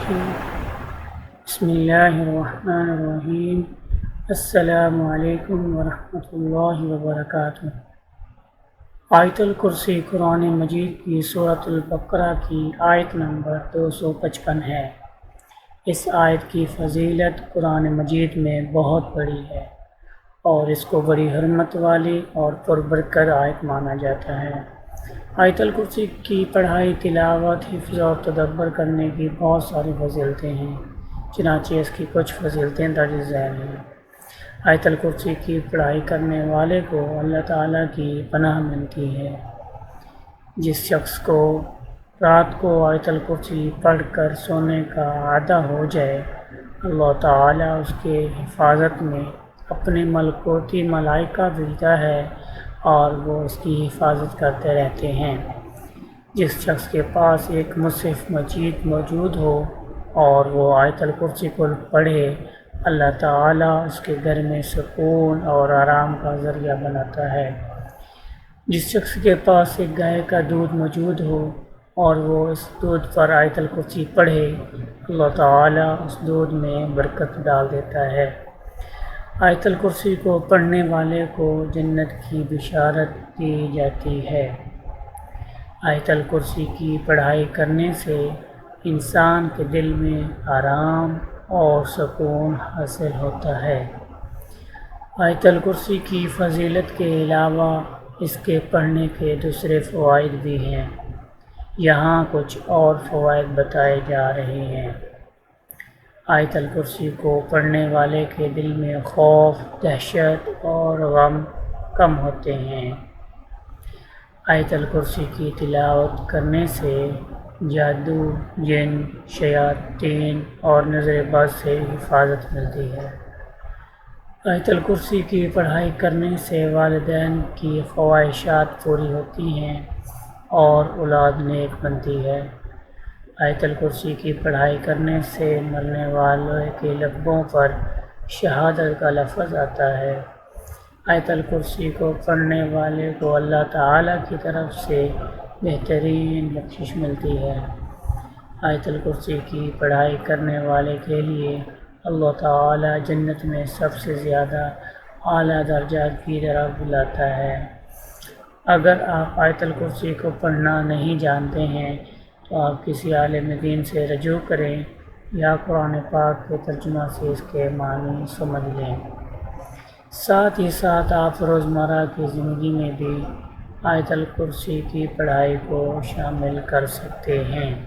الرجیم بسم اللہ الرحمن الرحیم السلام علیکم ورحمۃ اللہ وبرکاتہ۔ آیت الکرسی قرآن مجید کی سورۃ البقرہ کی آیت نمبر 255 ہے۔ اس آیت کی فضیلت قرآن مجید میں بہت بڑی ہے اور اس کو بڑی حرمت والی اور پربرکت آیت مانا جاتا ہے۔ آیت الکرسی کی پڑھائی، تلاوت، حفظ اور تدبر کرنے کی بہت ساری فضیلتیں ہیں، چنانچہ اس کی کچھ فضیلتیں درج ذیل ہیں۔ آیت الکرسی کی پڑھائی کرنے والے کو اللہ تعالیٰ کی پناہ ملتی ہے۔ جس شخص کو رات کو آیت الکرسی پڑھ کر سونے کا عادہ ہو جائے، اللہ تعالیٰ اس کے حفاظت میں اپنے ملکوتی ملائکہ بھیجتا ہے اور وہ اس کی حفاظت کرتے رہتے ہیں۔ جس شخص کے پاس ایک مصحف مجید موجود ہو اور وہ آیت الکرسی کو پڑھے، اللہ تعالیٰ اس کے گھر میں سکون اور آرام کا ذریعہ بناتا ہے۔ جس شخص کے پاس ایک گائے کا دودھ موجود ہو اور وہ اس دودھ پر آیت الکرسی پڑھے، اللہ تعالیٰ اس دودھ میں برکت ڈال دیتا ہے۔ آیت الکرسی کو پڑھنے والے کو جنت کی بشارت دی جاتی ہے۔ آیت الکرسی کی پڑھائی کرنے سے انسان کے دل میں آرام اور سکون حاصل ہوتا ہے۔ آیت الکرسی کی فضیلت کے علاوہ اس کے پڑھنے کے دوسرے فوائد بھی ہیں۔ یہاں کچھ اور فوائد بتائے جا رہے ہیں۔ آیت الکرسی کو پڑھنے والے کے دل میں خوف، دہشت اور غم کم ہوتے ہیں۔ آیت الکرسی کی تلاوت کرنے سے جادو، جن، شیاطین اور نظر بد سے حفاظت ملتی ہے۔ آیت الکرسی کی پڑھائی کرنے سے والدین کی خواہشات پوری ہوتی ہیں اور اولاد نیک بنتی ہے۔ آیت الکرسی کی پڑھائی کرنے سے مرنے والے کے لبوں پر شہادت کا لفظ آتا ہے۔ آیت الکرسی کو پڑھنے والے کو اللہ تعالیٰ کی طرف سے بہترین بخشش ملتی ہے۔ آیت الکرسی کی پڑھائی کرنے والے کے لیے اللہ تعالیٰ جنت میں سب سے زیادہ اعلیٰ درجات کی طرف بلاتا ہے۔ اگر آپ آیت الکرسی کو پڑھنا نہیں جانتے ہیں تو آپ کسی عالم دین سے رجوع کریں یا قرآن پاک کے ترجمہ سے اس کے معنی سمجھ لیں۔ ساتھ ہی ساتھ آپ روزمرہ کی زندگی میں بھی آیت الکرسی کی پڑھائی کو شامل کر سکتے ہیں۔